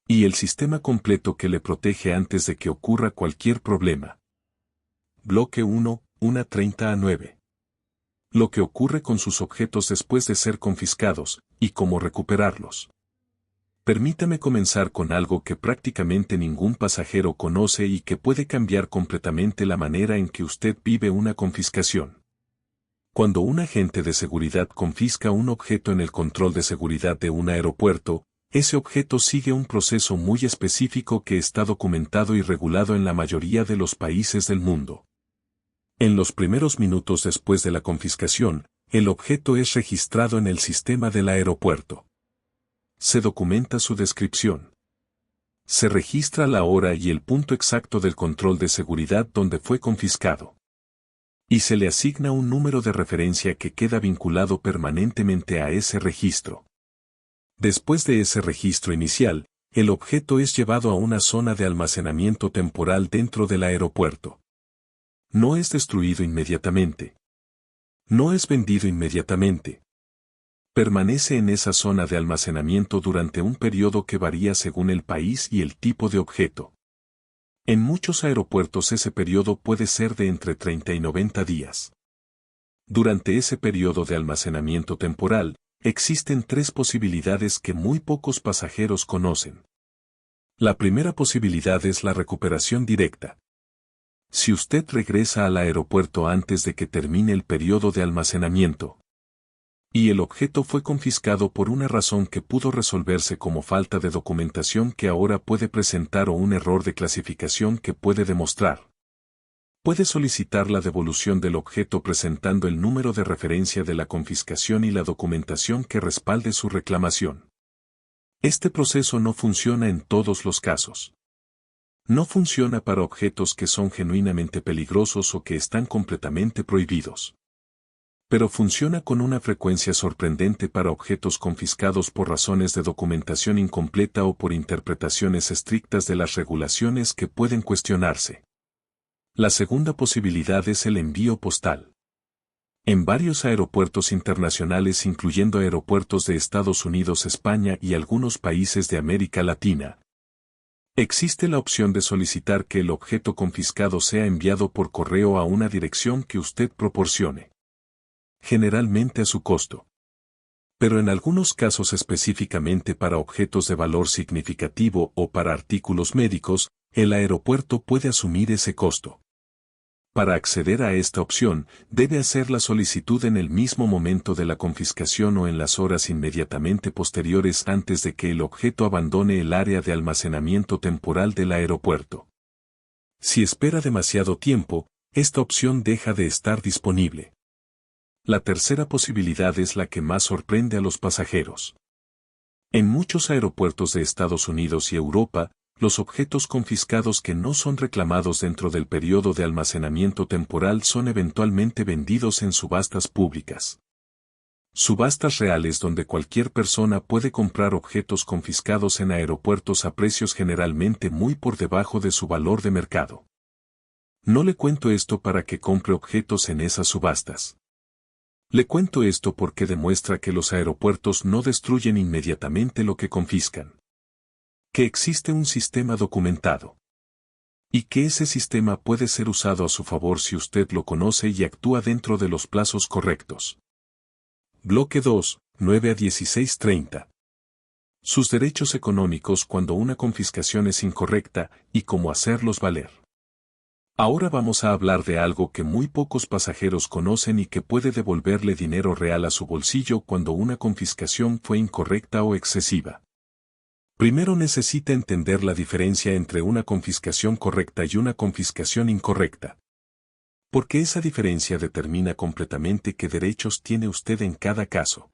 Y el sistema completo que le protege antes de que ocurra cualquier problema. Bloque 1, 1:30 a 9. Lo que ocurre con sus objetos después de ser confiscados, y cómo recuperarlos. Permítame comenzar con algo que prácticamente ningún pasajero conoce y que puede cambiar completamente la manera en que usted vive una confiscación. Cuando un agente de seguridad confisca un objeto en el control de seguridad de un aeropuerto, ese objeto sigue un proceso muy específico que está documentado y regulado en la mayoría de los países del mundo. En los primeros minutos después de la confiscación, el objeto es registrado en el sistema del aeropuerto. Se documenta su descripción. Se registra la hora y el punto exacto del control de seguridad donde fue confiscado. Y se le asigna un número de referencia que queda vinculado permanentemente a ese registro. Después de ese registro inicial, el objeto es llevado a una zona de almacenamiento temporal dentro del aeropuerto. No es destruido inmediatamente. No es vendido inmediatamente. Permanece en esa zona de almacenamiento durante un periodo que varía según el país y el tipo de objeto. En muchos aeropuertos ese periodo puede ser de entre 30 y 90 días. Durante ese periodo de almacenamiento temporal, existen tres posibilidades que muy pocos pasajeros conocen. La primera posibilidad es la recuperación directa. Si usted regresa al aeropuerto antes de que termine el periodo de almacenamiento, y el objeto fue confiscado por una razón que pudo resolverse como falta de documentación que ahora puede presentar o un error de clasificación que puede demostrar, puede solicitar la devolución del objeto presentando el número de referencia de la confiscación y la documentación que respalde su reclamación. Este proceso no funciona en todos los casos. No funciona para objetos que son genuinamente peligrosos o que están completamente prohibidos. Pero funciona con una frecuencia sorprendente para objetos confiscados por razones de documentación incompleta o por interpretaciones estrictas de las regulaciones que pueden cuestionarse. La segunda posibilidad es el envío postal. En varios aeropuertos internacionales, incluyendo aeropuertos de Estados Unidos, España y algunos países de América Latina, existe la opción de solicitar que el objeto confiscado sea enviado por correo a una dirección que usted proporcione, generalmente a su costo. Pero en algunos casos, específicamente para objetos de valor significativo o para artículos médicos, el aeropuerto puede asumir ese costo. Para acceder a esta opción, debe hacer la solicitud en el mismo momento de la confiscación o en las horas inmediatamente posteriores antes de que el objeto abandone el área de almacenamiento temporal del aeropuerto. Si espera demasiado tiempo, esta opción deja de estar disponible. La tercera posibilidad es la que más sorprende a los pasajeros. En muchos aeropuertos de Estados Unidos y Europa, los objetos confiscados que no son reclamados dentro del periodo de almacenamiento temporal son eventualmente vendidos en subastas públicas. Subastas reales donde cualquier persona puede comprar objetos confiscados en aeropuertos a precios generalmente muy por debajo de su valor de mercado. No le cuento esto para que compre objetos en esas subastas. Le cuento esto porque demuestra que los aeropuertos no destruyen inmediatamente lo que confiscan. Que existe un sistema documentado. Y que ese sistema puede ser usado a su favor si usted lo conoce y actúa dentro de los plazos correctos. Bloque 2, 9 a 16:30. Sus derechos económicos cuando una confiscación es incorrecta y cómo hacerlos valer. Ahora vamos a hablar de algo que muy pocos pasajeros conocen y que puede devolverle dinero real a su bolsillo cuando una confiscación fue incorrecta o excesiva. Primero necesita entender la diferencia entre una confiscación correcta y una confiscación incorrecta. Porque esa diferencia determina completamente qué derechos tiene usted en cada caso.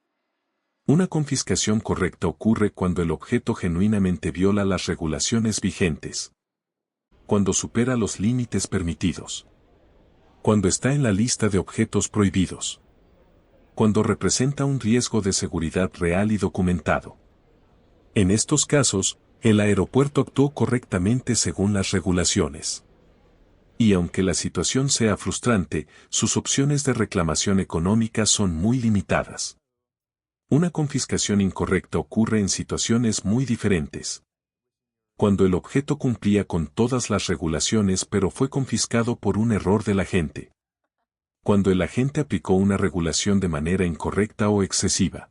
Una confiscación correcta ocurre cuando el objeto genuinamente viola las regulaciones vigentes. Cuando supera los límites permitidos. Cuando está en la lista de objetos prohibidos. Cuando representa un riesgo de seguridad real y documentado. En estos casos, el aeropuerto actuó correctamente según las regulaciones. Y aunque la situación sea frustrante, sus opciones de reclamación económica son muy limitadas. Una confiscación incorrecta ocurre en situaciones muy diferentes. Cuando el objeto cumplía con todas las regulaciones pero fue confiscado por un error del agente. Cuando el agente aplicó una regulación de manera incorrecta o excesiva.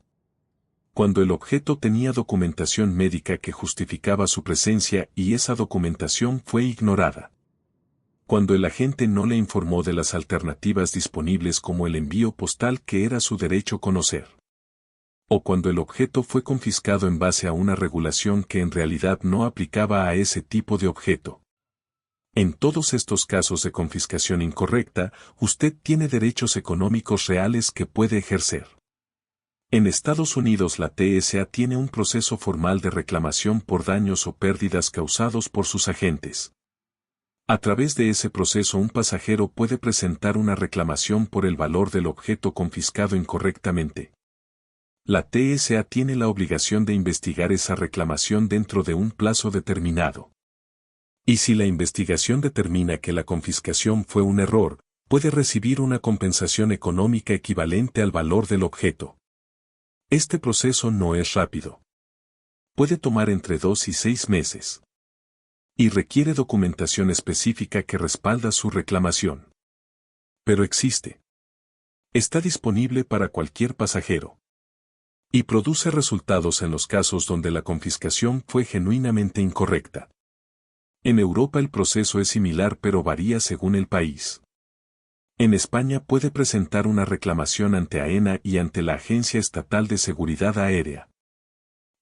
Cuando el objeto tenía documentación médica que justificaba su presencia y esa documentación fue ignorada. Cuando el agente no le informó de las alternativas disponibles como el envío postal que era su derecho conocer. O cuando el objeto fue confiscado en base a una regulación que en realidad no aplicaba a ese tipo de objeto. En todos estos casos de confiscación incorrecta, usted tiene derechos económicos reales que puede ejercer. En Estados Unidos la TSA tiene un proceso formal de reclamación por daños o pérdidas causados por sus agentes. A través de ese proceso un pasajero puede presentar una reclamación por el valor del objeto confiscado incorrectamente. La TSA tiene la obligación de investigar esa reclamación dentro de un plazo determinado. Y si la investigación determina que la confiscación fue un error, puede recibir una compensación económica equivalente al valor del objeto. Este proceso no es rápido. Puede tomar entre 2 y 6 meses. Y requiere documentación específica que respalda su reclamación. Pero existe. Está disponible para cualquier pasajero. Y produce resultados en los casos donde la confiscación fue genuinamente incorrecta. En Europa el proceso es similar pero varía según el país. En España puede presentar una reclamación ante AENA y ante la Agencia Estatal de Seguridad Aérea.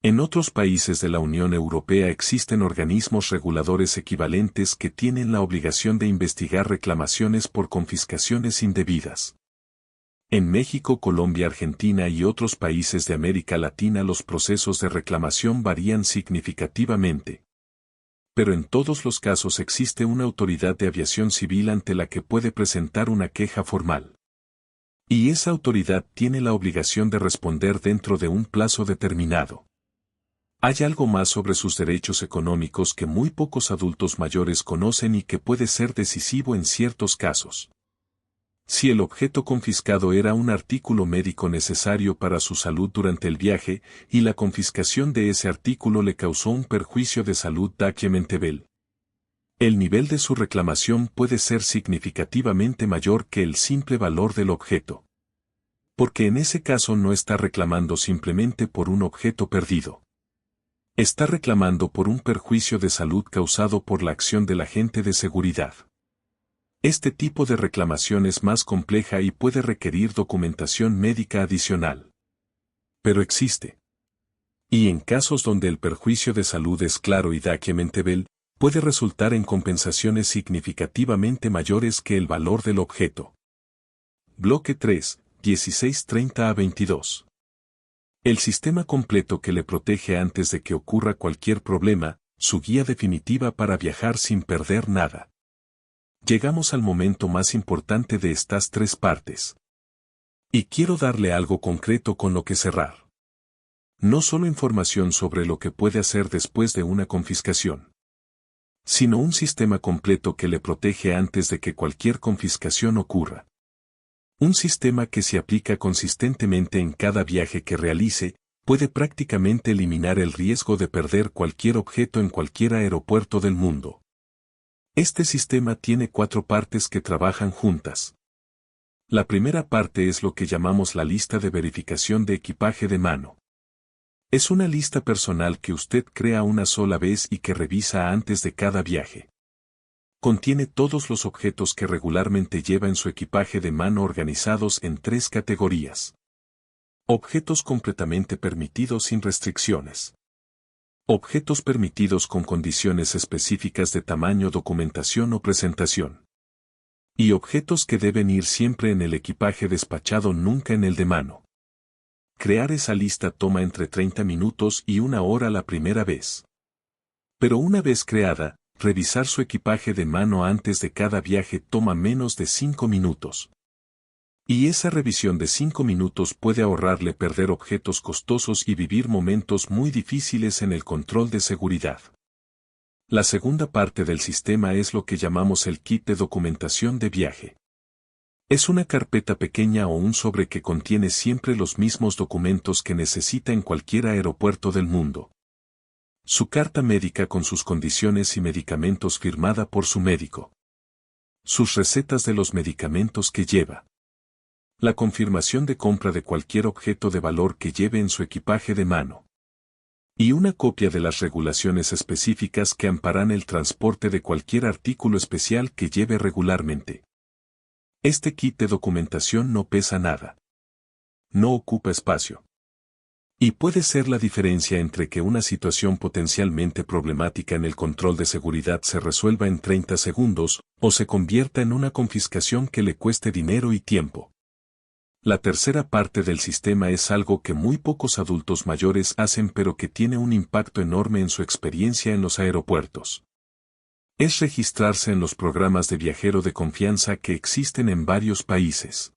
En otros países de la Unión Europea existen organismos reguladores equivalentes que tienen la obligación de investigar reclamaciones por confiscaciones indebidas. En México, Colombia, Argentina y otros países de América Latina los procesos de reclamación varían significativamente. Pero en todos los casos existe una autoridad de aviación civil ante la que puede presentar una queja formal. Y esa autoridad tiene la obligación de responder dentro de un plazo determinado. Hay algo más sobre sus derechos económicos que muy pocos adultos mayores conocen y que puede ser decisivo en ciertos casos. Si el objeto confiscado era un artículo médico necesario para su salud durante el viaje, y la confiscación de ese artículo le causó un perjuicio de salud documentable, el nivel de su reclamación puede ser significativamente mayor que el simple valor del objeto. Porque en ese caso no está reclamando simplemente por un objeto perdido. Está reclamando por un perjuicio de salud causado por la acción del agente de seguridad. Este tipo de reclamación es más compleja y puede requerir documentación médica adicional. Pero existe. Y en casos donde el perjuicio de salud es claro y documentable, puede resultar en compensaciones significativamente mayores que el valor del objeto. Bloque 3, 1630 a 22. El sistema completo que le protege antes de que ocurra cualquier problema, su guía definitiva para viajar sin perder nada. Llegamos al momento más importante de estas 3 partes. Y quiero darle algo concreto con lo que cerrar. No solo información sobre lo que puede hacer después de una confiscación, sino un sistema completo que le protege antes de que cualquier confiscación ocurra. Un sistema que se aplica consistentemente en cada viaje que realice, puede prácticamente eliminar el riesgo de perder cualquier objeto en cualquier aeropuerto del mundo. Este sistema tiene 4 partes que trabajan juntas. La primera parte es lo que llamamos la lista de verificación de equipaje de mano. Es una lista personal que usted crea una sola vez y que revisa antes de cada viaje. Contiene todos los objetos que regularmente lleva en su equipaje de mano organizados en 3 categorías. Objetos completamente permitidos sin restricciones. Objetos permitidos con condiciones específicas de tamaño, documentación o presentación. Y objetos que deben ir siempre en el equipaje despachado, nunca en el de mano. Crear esa lista toma entre 30 minutos y 1 hora la primera vez. Pero una vez creada, revisar su equipaje de mano antes de cada viaje toma menos de 5 minutos. Y esa revisión de 5 minutos puede ahorrarle perder objetos costosos y vivir momentos muy difíciles en el control de seguridad. La segunda parte del sistema es lo que llamamos el kit de documentación de viaje. Es una carpeta pequeña o un sobre que contiene siempre los mismos documentos que necesita en cualquier aeropuerto del mundo. Su carta médica con sus condiciones y medicamentos firmada por su médico. Sus recetas de los medicamentos que lleva. La confirmación de compra de cualquier objeto de valor que lleve en su equipaje de mano. Y una copia de las regulaciones específicas que amparan el transporte de cualquier artículo especial que lleve regularmente. Este kit de documentación no pesa nada. No ocupa espacio. Y puede ser la diferencia entre que una situación potencialmente problemática en el control de seguridad se resuelva en 30 segundos, o se convierta en una confiscación que le cueste dinero y tiempo. La tercera parte del sistema es algo que muy pocos adultos mayores hacen pero que tiene un impacto enorme en su experiencia en los aeropuertos. Es registrarse en los programas de viajero de confianza que existen en varios países.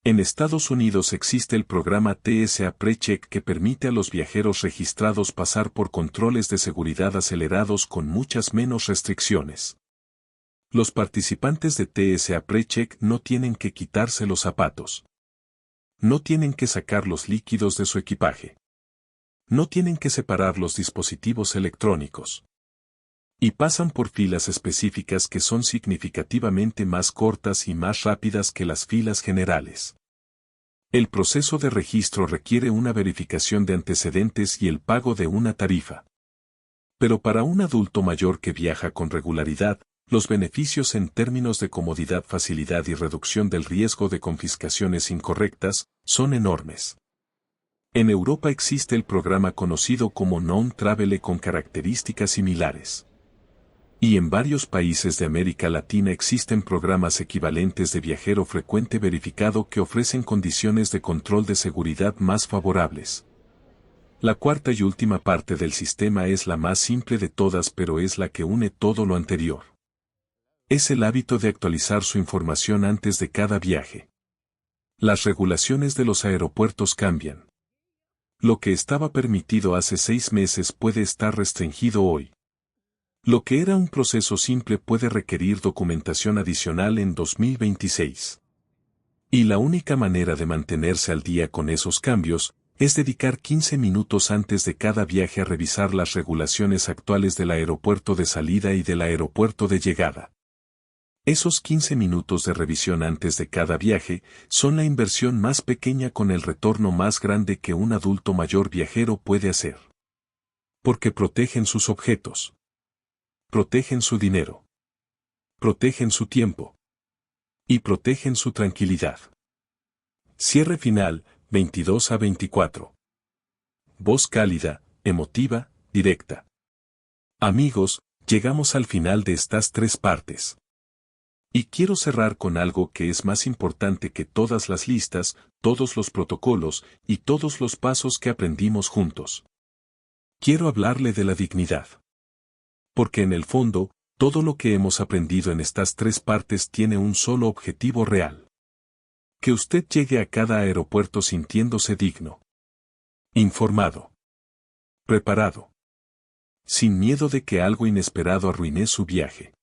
En Estados Unidos existe el programa TSA PreCheck que permite a los viajeros registrados pasar por controles de seguridad acelerados con muchas menos restricciones. Los participantes de TSA PreCheck no tienen que quitarse los zapatos. No tienen que sacar los líquidos de su equipaje. No tienen que separar los dispositivos electrónicos. Y pasan por filas específicas que son significativamente más cortas y más rápidas que las filas generales. El proceso de registro requiere una verificación de antecedentes y el pago de una tarifa. Pero para un adulto mayor que viaja con regularidad, los beneficios en términos de comodidad, facilidad y reducción del riesgo de confiscaciones incorrectas son enormes. En Europa existe el programa conocido como Non-Travele con características similares. Y en varios países de América Latina existen programas equivalentes de viajero frecuente verificado que ofrecen condiciones de control de seguridad más favorables. La cuarta y última parte del sistema es la más simple de todas, pero es la que une todo lo anterior. Es el hábito de actualizar su información antes de cada viaje. Las regulaciones de los aeropuertos cambian. Lo que estaba permitido hace 6 meses puede estar restringido hoy. Lo que era un proceso simple puede requerir documentación adicional en 2026. Y la única manera de mantenerse al día con esos cambios es dedicar 15 minutos antes de cada viaje a revisar las regulaciones actuales del aeropuerto de salida y del aeropuerto de llegada. Esos 15 minutos de revisión antes de cada viaje son la inversión más pequeña con el retorno más grande que un adulto mayor viajero puede hacer. Porque protegen sus objetos. Protegen su dinero. Protegen su tiempo. Y protegen su tranquilidad. Cierre final, 22 a 24. Voz cálida, emotiva, directa. Amigos, llegamos al final de estas 3 partes. Y quiero cerrar con algo que es más importante que todas las listas, todos los protocolos y todos los pasos que aprendimos juntos. Quiero hablarle de la dignidad. Porque en el fondo, todo lo que hemos aprendido en estas 3 partes tiene un solo objetivo real. Que usted llegue a cada aeropuerto sintiéndose digno. Informado. Preparado. Sin miedo de que algo inesperado arruine su viaje.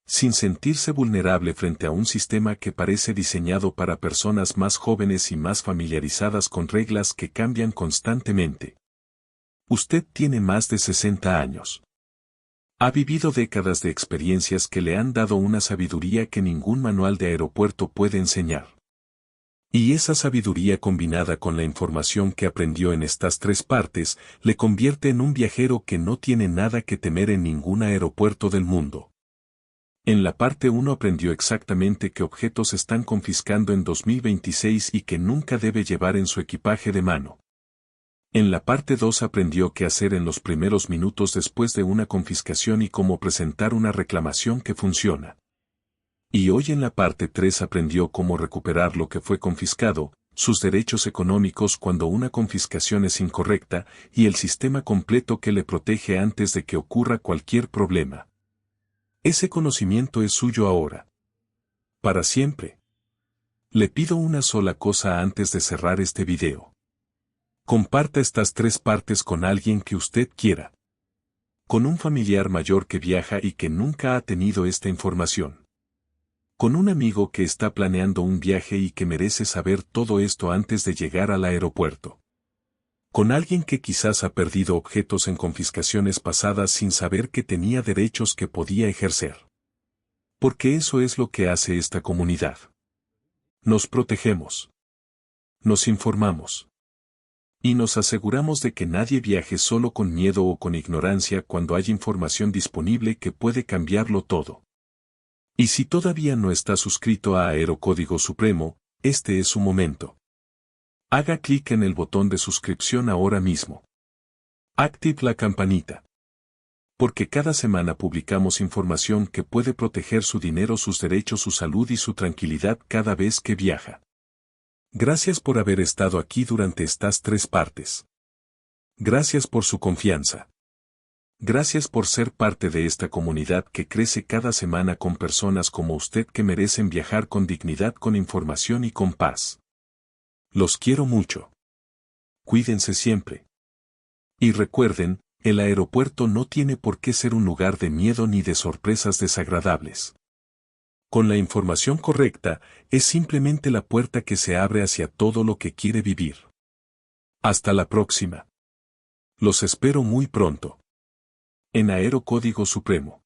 Sin sentirse vulnerable frente a un sistema que parece diseñado para personas más jóvenes y más familiarizadas con reglas que cambian constantemente. Usted tiene más de 60 años. Ha vivido décadas de experiencias que le han dado una sabiduría que ningún manual de aeropuerto puede enseñar. Y esa sabiduría combinada con la información que aprendió en estas 3 partes, le convierte en un viajero que no tiene nada que temer en ningún aeropuerto del mundo. En la parte 1 aprendió exactamente qué objetos están confiscando en 2026 y que nunca debe llevar en su equipaje de mano. En la parte 2 aprendió qué hacer en los primeros minutos después de una confiscación y cómo presentar una reclamación que funciona. Y hoy en la parte 3 aprendió cómo recuperar lo que fue confiscado, sus derechos económicos cuando una confiscación es incorrecta y el sistema completo que le protege antes de que ocurra cualquier problema. Ese conocimiento es suyo ahora. Para siempre. Le pido una sola cosa antes de cerrar este video. Comparta estas 3 partes con alguien que usted quiera. Con un familiar mayor que viaja y que nunca ha tenido esta información. Con un amigo que está planeando un viaje y que merece saber todo esto antes de llegar al aeropuerto. Con alguien que quizás ha perdido objetos en confiscaciones pasadas sin saber que tenía derechos que podía ejercer. Porque eso es lo que hace esta comunidad. Nos protegemos. Nos informamos. Y nos aseguramos de que nadie viaje solo con miedo o con ignorancia cuando hay información disponible que puede cambiarlo todo. Y si todavía no está suscrito a Aerocódigo Supremo, este es su momento. Haga clic en el botón de suscripción ahora mismo. Active la campanita. Porque cada semana publicamos información que puede proteger su dinero, sus derechos, su salud y su tranquilidad cada vez que viaja. Gracias por haber estado aquí durante estas 3 partes. Gracias por su confianza. Gracias por ser parte de esta comunidad que crece cada semana con personas como usted que merecen viajar con dignidad, con información y con paz. Los quiero mucho. Cuídense siempre. Y recuerden, el aeropuerto no tiene por qué ser un lugar de miedo ni de sorpresas desagradables. Con la información correcta, es simplemente la puerta que se abre hacia todo lo que quiere vivir. Hasta la próxima. Los espero muy pronto. En Aero Código Supremo.